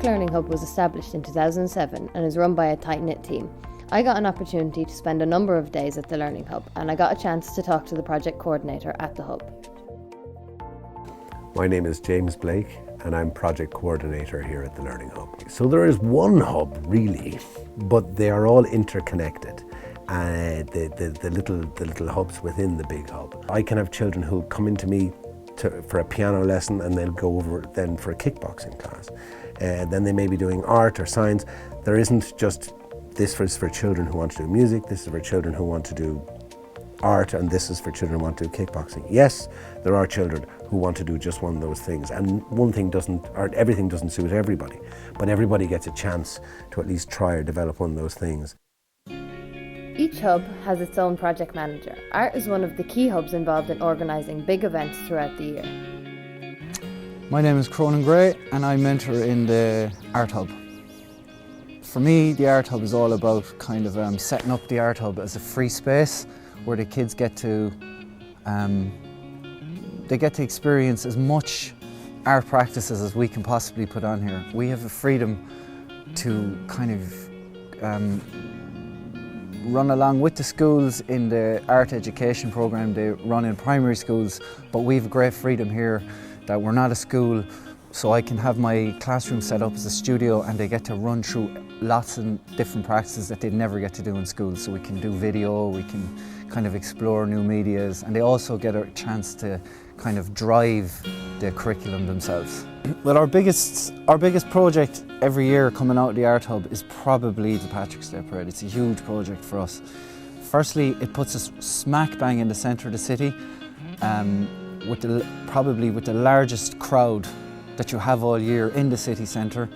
Learning Hub was established in 2007 and is run by a tight-knit team. I got an opportunity to spend a number of days at the Learning Hub, and I got a chance to talk to the project coordinator at the hub. My name is James Blake and I'm project coordinator here at the Learning Hub. So there is one hub really, but they are all interconnected. The little hubs within the big hub. I can have children who come into me for a piano lesson and they'll go over then for a kickboxing class. Then they may be doing art or science. There isn't just this is for children who want to do music, this is for children who want to do art, and this is for children who want to do kickboxing. Yes, there are children who want to do just one of those things, and one thing doesn't, or everything doesn't suit everybody, but everybody gets a chance to at least try or develop one of those things. Each hub has its own project manager. Art is one of the key hubs involved in organising big events throughout the year. My name is Cronin Gray and I mentor in the Art Hub. For me, the Art Hub is all about kind of setting up the Art Hub as a free space where the kids get to experience as much art practices as we can possibly put on here. We have a freedom to kind of run along with the schools in the art education program they run in primary schools, but we have great freedom here that we're not a school, so I can have my classroom set up as a studio and they get to run through lots of different practices that they'd never get to do in school. So we can do video, we can kind of explore new medias, and they also get a chance to kind of drive the curriculum themselves. Well, our biggest project every year coming out of the Art Hub is probably the Patrick's Day Parade. It's a huge project for us. Firstly, it puts us smack bang in the centre of the city, probably with the largest crowd that you have all year in the city centre.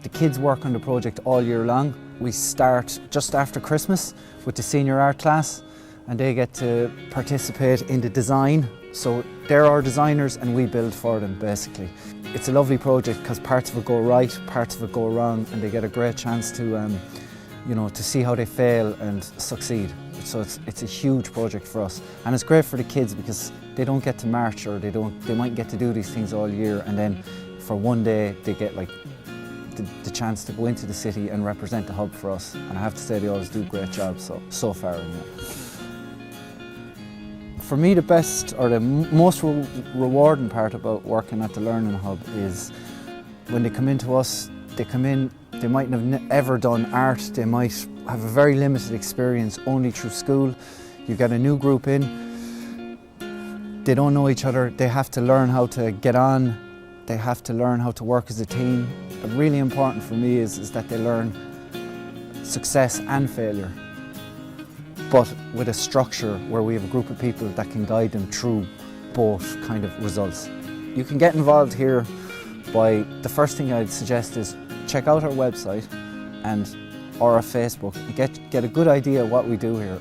The kids work on the project all year long. We start just after Christmas with the senior art class, and they get to participate in the design. So they're our designers and we build for them basically. It's a lovely project because parts of it go right, parts of it go wrong, and they get a great chance to to see how they fail and succeed. So it's a huge project for us, and it's great for the kids because they don't get to march, or they might get to do these things all year, and then for one day they get like the chance to go into the city and represent the hub for us. And I have to say they always do a great job so far. For me, the best or the most rewarding part about working at the Learning Hub is when they come into us, they might have ever done art, they might have a very limited experience only through school. You get a new group in, they don't know each other, they have to learn how to get on, they have to learn how to work as a team. Really important for me is that they learn success and failure, but with a structure where we have a group of people that can guide them through both kind of results. You can get involved here by, the first thing I'd suggest is check out our website or our Facebook, get a good idea of what we do here.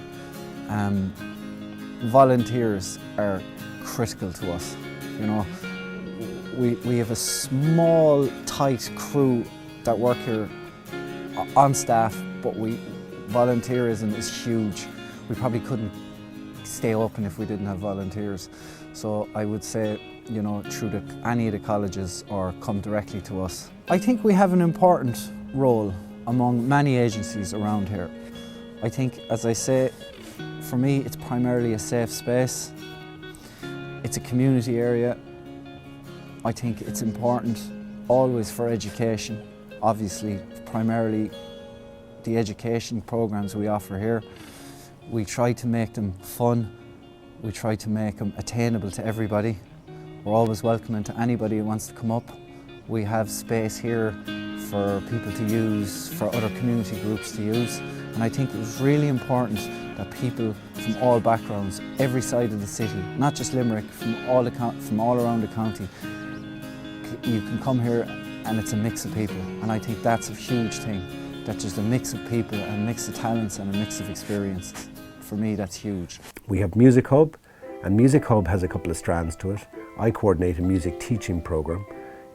Volunteers are critical to us. We have a small, tight crew that work here on staff, but volunteerism is huge. We probably couldn't stay open if we didn't have volunteers. So I would say, through any of the colleges or come directly to us. I think we have an important role among many agencies around here. I think, as I say, for me, it's primarily a safe space. It's a community area. I think it's important always for education. Obviously, primarily the education programs we offer here. We try to make them fun. We try to make them attainable to everybody. We're always welcoming to anybody who wants to come up. We have space here for people to use, for other community groups to use. And I think it was really important that people from all backgrounds, every side of the city, not just Limerick, from all around the county, you can come here and it's a mix of people. And I think that's a huge thing, that there's a mix of people, a mix of talents and a mix of experiences. For me, that's huge. We have Music Hub, and Music Hub has a couple of strands to it. I coordinate a music teaching programme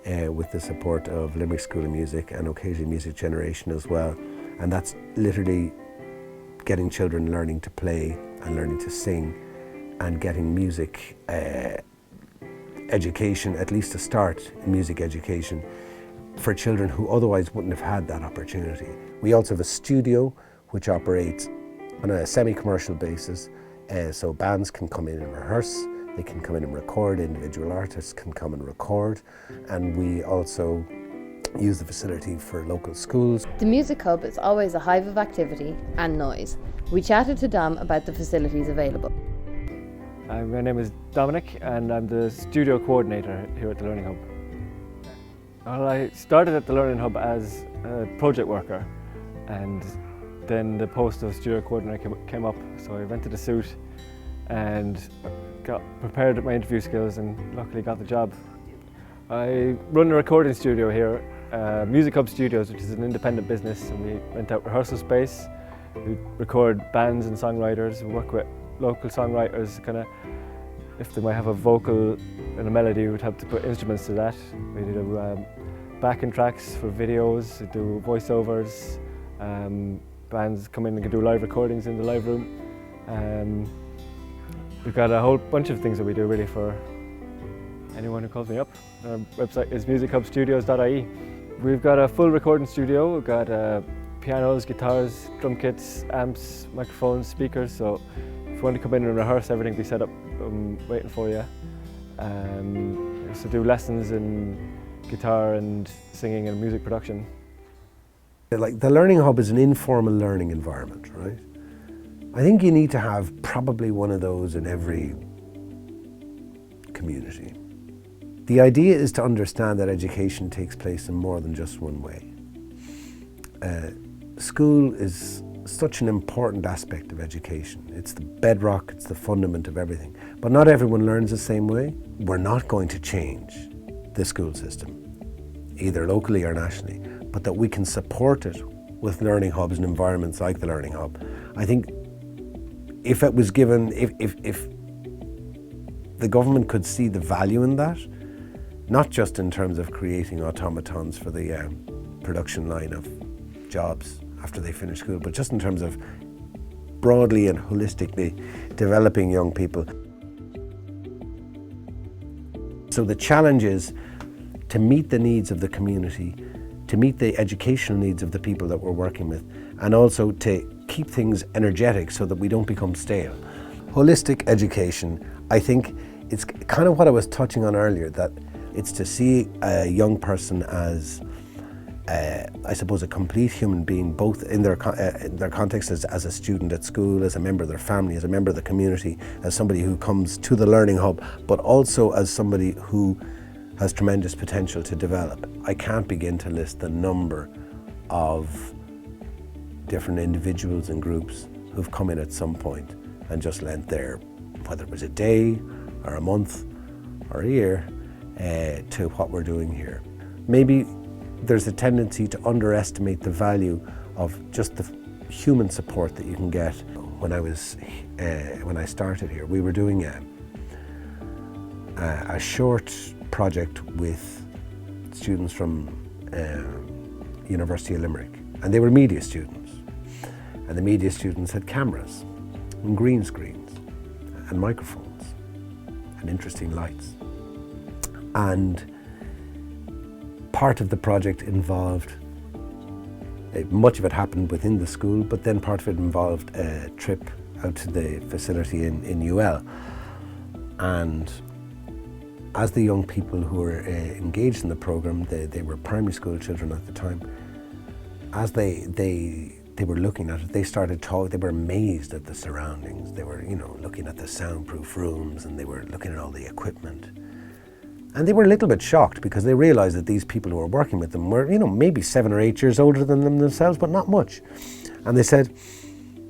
with the support of Limerick School of Music and occasionally Music Generation as well. And that's literally getting children learning to play and learning to sing and getting music education, at least a start in music education, for children who otherwise wouldn't have had that opportunity. We also have a studio which operates on a semi-commercial basis, so bands can come in and rehearse, they can come in and record, individual artists can come and record, and we also use the facility for local schools. The Music Hub is always a hive of activity and noise. We chatted to Dom about the facilities available. My name is Dominic and I'm the studio coordinator here at the Learning Hub. Well, I started at the Learning Hub as a project worker, and then the post of studio coordinator came up, so I rented a suit and got prepared my interview skills and luckily got the job. I run a recording studio here, Music Hub Studios, which is an independent business, and we rent out rehearsal space. We record bands and songwriters. We work with local songwriters, if they might have a vocal and a melody, we'd have to put instruments to that. We do backing tracks for videos, we do voiceovers. Bands come in and can do live recordings in the live room. We've got a whole bunch of things that we do really for anyone who calls me up. Our website is musichubstudios.ie. We've got a full recording studio. We've got pianos, guitars, drum kits, amps, microphones, speakers. So if you want to come in and rehearse, everything will be set up waiting for you. We also do lessons in guitar and singing and music production. Like the Learning Hub is an informal learning environment, right? I think you need to have probably one of those in every community. The idea is to understand that education takes place in more than just one way. School is such an important aspect of education. It's the bedrock, it's the fundament of everything. But not everyone learns the same way. We're not going to change the school system, either locally or nationally, but that we can support it with learning hubs and environments like the Learning Hub. I think if it was given, if the government could see the value in that, not just in terms of creating automatons for the production line of jobs after they finish school, but just in terms of broadly and holistically developing young people. So the challenge is to meet the needs of the community, to meet the educational needs of the people that we're working with, and also to keep things energetic so that we don't become stale. Holistic education, I think it's kind of what I was touching on earlier, that it's to see a young person as, I suppose, a complete human being, both in their context as a student at school, as a member of their family, as a member of the community, as somebody who comes to the Learning Hub, but also as somebody who has tremendous potential to develop. I can't begin to list the number of different individuals and groups who've come in at some point and just lent their, whether it was a day or a month or a year, to what we're doing here. Maybe there's a tendency to underestimate the value of just the human support that you can get. When I started here, we were doing a short project with students from University of Limerick, and they were media students. And the media students had cameras and green screens and microphones and interesting lights. And part of the project involved, much of it happened within the school, but then part of it involved a trip out to the facility in UL. And as the young people who were engaged in the program, they were primary school children at the time, as they were looking at it, they started talking, they were amazed at the surroundings. They were, looking at the soundproof rooms, and they were looking at all the equipment. And they were a little bit shocked because they realized that these people who were working with them were, maybe 7 or 8 years older than them themselves, but not much. And they said,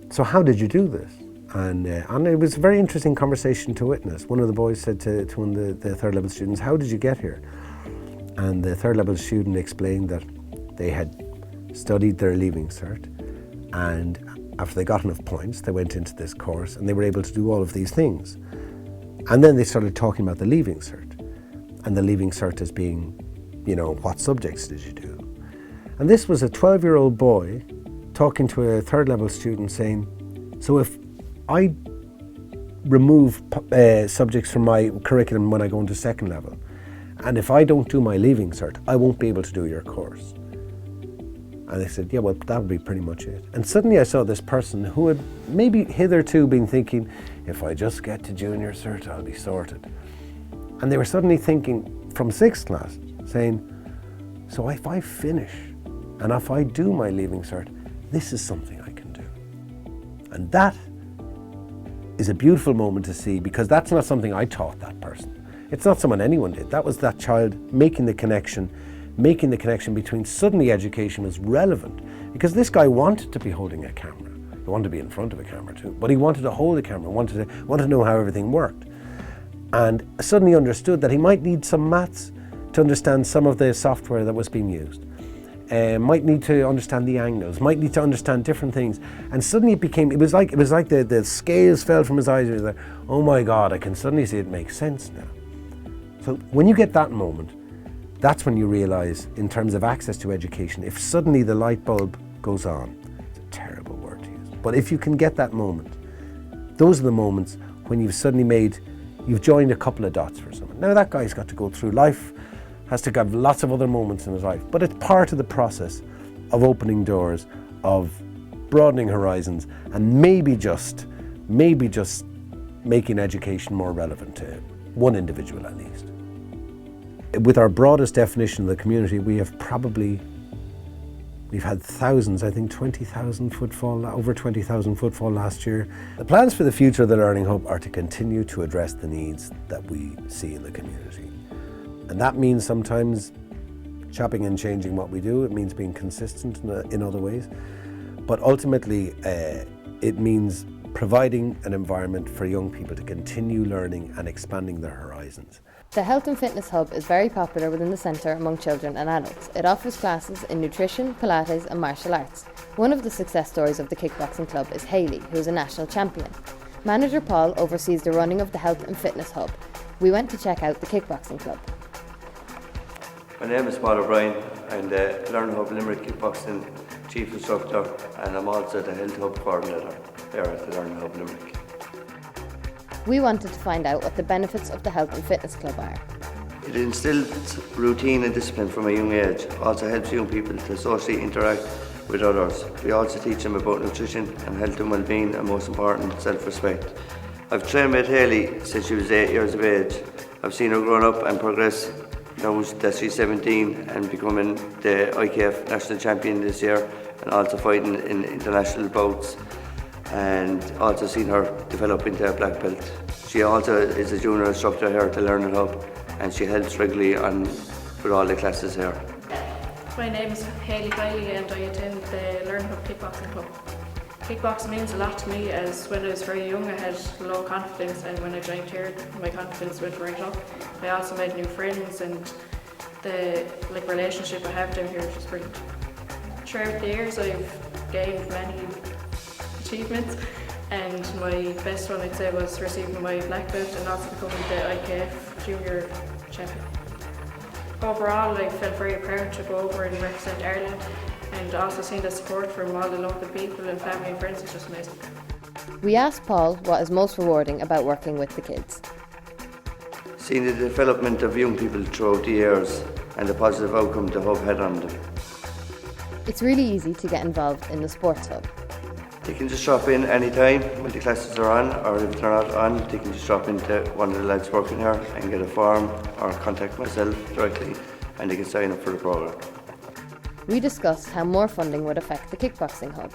"So how did you do this?" And it was a very interesting conversation to witness. One of the boys said to one of the third level students, "How did you get here?" And the third level student explained that they had studied their leaving cert, and after they got enough points, they went into this course and they were able to do all of these things. And then they started talking about the leaving cert. And the leaving cert as being, what subjects did you do? And this was a 12-year-old boy talking to a third level student saying, "So if I remove subjects from my curriculum when I go into second level, and if I don't do my leaving cert, I won't be able to do your course. And they said, yeah, well, that would be pretty much it. And suddenly I saw this person who had maybe hitherto been thinking, if I just get to junior cert, I'll be sorted. And they were suddenly thinking from 6th class, saying, so if I finish and if I do my leaving cert, this is something I can do. And that is a beautiful moment to see, because that's not something I taught that person. It's not someone anyone did. That was that child making the connection between suddenly education was relevant, because this guy wanted to be holding a camera. He wanted to be in front of a camera too, but he wanted to hold a camera, wanted to know how everything worked. And suddenly understood that he might need some maths to understand some of the software that was being used. Might need to understand the angles, might need to understand different things. And suddenly it was like the scales fell from his eyes. He was like, oh my God, I can suddenly see it makes sense now. So when you get that moment, that's when you realize, in terms of access to education, if suddenly the light bulb goes on, it's a terrible word to use, but if you can get that moment, those are the moments when you've joined a couple of dots for someone. Now that guy's got to go through life, has to have lots of other moments in his life, but it's part of the process of opening doors, of broadening horizons, and maybe just making education more relevant to one individual at least. With our broadest definition of the community, we've had thousands, I think 20,000 footfall, over 20,000 footfall last year. The plans for the future of the Learning Hub are to continue to address the needs that we see in the community. And that means sometimes chopping and changing what we do. It means being consistent in other ways. But ultimately, it means providing an environment for young people to continue learning and expanding their horizons. The Health and Fitness Hub is very popular within the centre among children and adults. It offers classes in nutrition, Pilates and martial arts. One of the success stories of the kickboxing club is Hayley, who is a national champion. Manager Paul oversees the running of the Health and Fitness Hub. We went to check out the kickboxing club. My name is Paul O'Brien. I'm the Learning Hub Limerick Kickboxing Chief Instructor, and I'm also the Health Hub Coordinator here at the Learning Hub Limerick. We wanted to find out what the benefits of the Health and Fitness Club are. It instills routine and discipline from a young age, also helps young people to socially interact with others. We also teach them about nutrition and health and well-being, and most important, self-respect. I've trained with Hayley since she was 8 years of age. I've seen her growing up and progress. Now that she's 17 and becoming the IKF national champion this year, and also fighting in international bouts, and also seen her develop into a black belt. She also is a junior instructor here at the Learning Hub, and she helps regularly with all the classes here. My name is Hayley Bailey and I attend the Learning Hub Kickboxing Club. Kickboxing means a lot to me, as when I was very young I had low confidence, and when I joined here my confidence went right up. I also made new friends, and the relationship I have down here is just brilliant. Throughout the years I've gained many achievements, and my best one I'd say was receiving my black belt and also becoming the IKF junior champion. Overall I felt very proud to go over and represent Ireland, and also seeing the support from all the local people and family and friends is just amazing. We asked Paul what is most rewarding about working with the kids. Seeing the development of young people throughout the years and the positive outcome the Hub had on them. It's really easy to get involved in the Sports Hub. They can just drop in any time when the classes are on, or if they're not on, they can just drop into one of the lads working here and get a form, or contact myself directly, and they can sign up for the programme. We discussed how more funding would affect the Kickboxing Hub.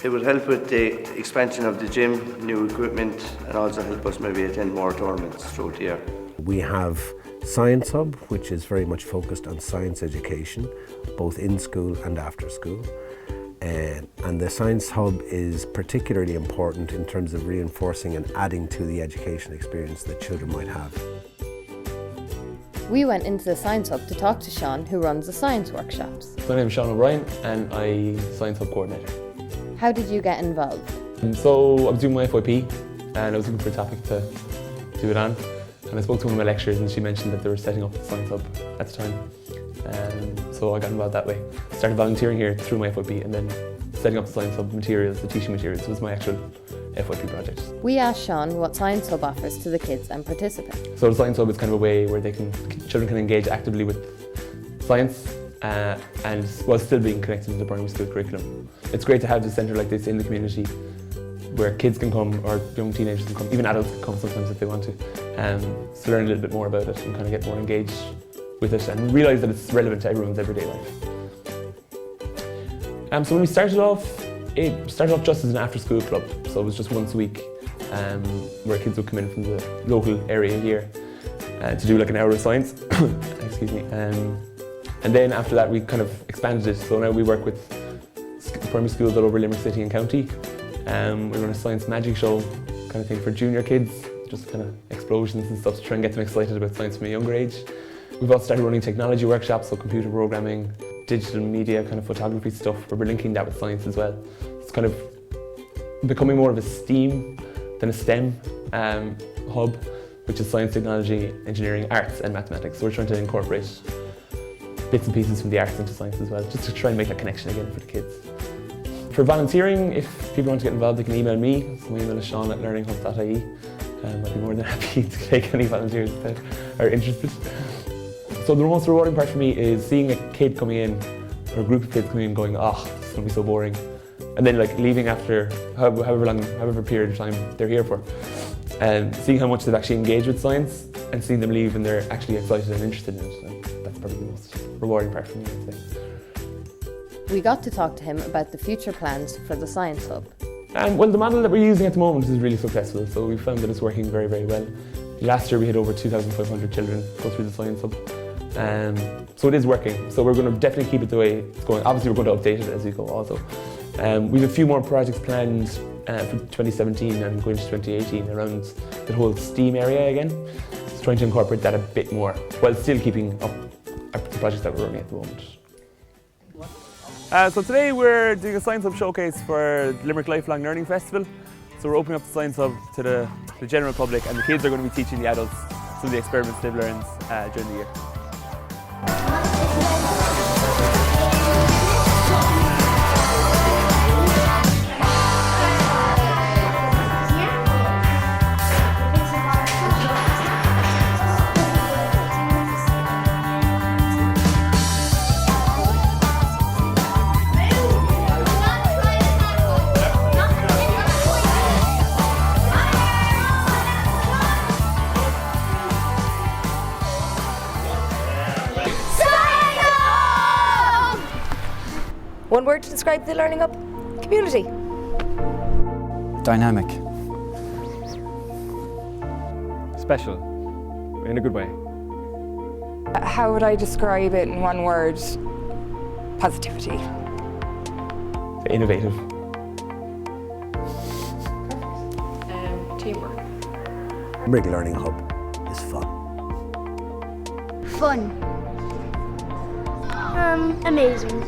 It would help with the expansion of the gym, new equipment, and also help us maybe attend more tournaments throughout the year. We have Science Hub, which is very much focused on science education, both in school and after school. And the Science Hub is particularly important in terms of reinforcing and adding to the education experience that children might have. We went into the Science Hub to talk to Sean, who runs the science workshops. My name is Sean O'Brien and I'm Science Hub Coordinator. How did you get involved? So I was doing my FYP and I was looking for a topic to do it on, and I spoke to one of my lecturers and she mentioned that they were setting up the Science Hub at the time. So I got involved that way. Started volunteering here through my FYP, and then setting up the Science Hub materials, the teaching materials, was my actual FYP project. We asked Sean what Science Hub offers to the kids and participants. So the Science Hub is kind of a way where children can engage actively with science and while still being connected to the primary school curriculum. It's great to have a centre like this in the community where kids can come, or young teenagers can come, even adults can come sometimes if they want to learn a little bit more about it and kind of get more engaged with it and realise that it's relevant to everyone's everyday life. So when we started off, it started off just as an after-school club, so it was just once a week where kids would come in from the local area here to do like an hour of science. Excuse me. And then after that we kind of expanded it, so now we work with primary schools all over Limerick City and County. We run a science magic show kind of thing for junior kids, just kind of explosions and stuff to try and get them excited about science from a younger age. We've also started running technology workshops, so computer programming, digital media, kind of photography stuff, where we're linking that with science as well. It's kind of becoming more of a STEAM than a STEM hub, which is science, technology, engineering, arts and mathematics. So we're trying to incorporate bits and pieces from the arts into science as well, just to try and make that connection again for the kids. For volunteering, if people want to get involved, they can email me. So my email is sean@learninghub.ie. I'd be more than happy to take any volunteers that are interested. So the most rewarding part for me is seeing a kid coming in, or a group of kids coming in going, oh, this is going to be so boring. And then like leaving after however period of time they're here for. And seeing how much they've actually engaged with science and seeing them leave and they're actually excited and interested in it. And that's probably the most rewarding part for me, I'd say. We got to talk to him about the future plans for the Science Hub. Well, the model that we're using at the moment is really successful, so we found that it's working very, very well. Last year we had over 2,500 children go through the Science Hub. So it is working, so we're going to definitely keep it the way it's going. Obviously we're going to update it as we go also. We have a few more projects planned for 2017 and going to 2018 around the whole STEAM area again. Just trying to incorporate that a bit more, while still keeping up the projects that we're running at the moment. So today we're doing a Science Hub showcase for the Limerick Lifelong Learning Festival. So we're opening up the Science Hub to the general public, and the kids are going to be teaching the adults some of the experiments they've learned during the year. One word to describe the Learning Hub community. Dynamic. Special, in a good way. How would I describe it in one word? Positivity. Innovative. Teamwork. Limerick Learning Hub is fun. Fun. Amazing.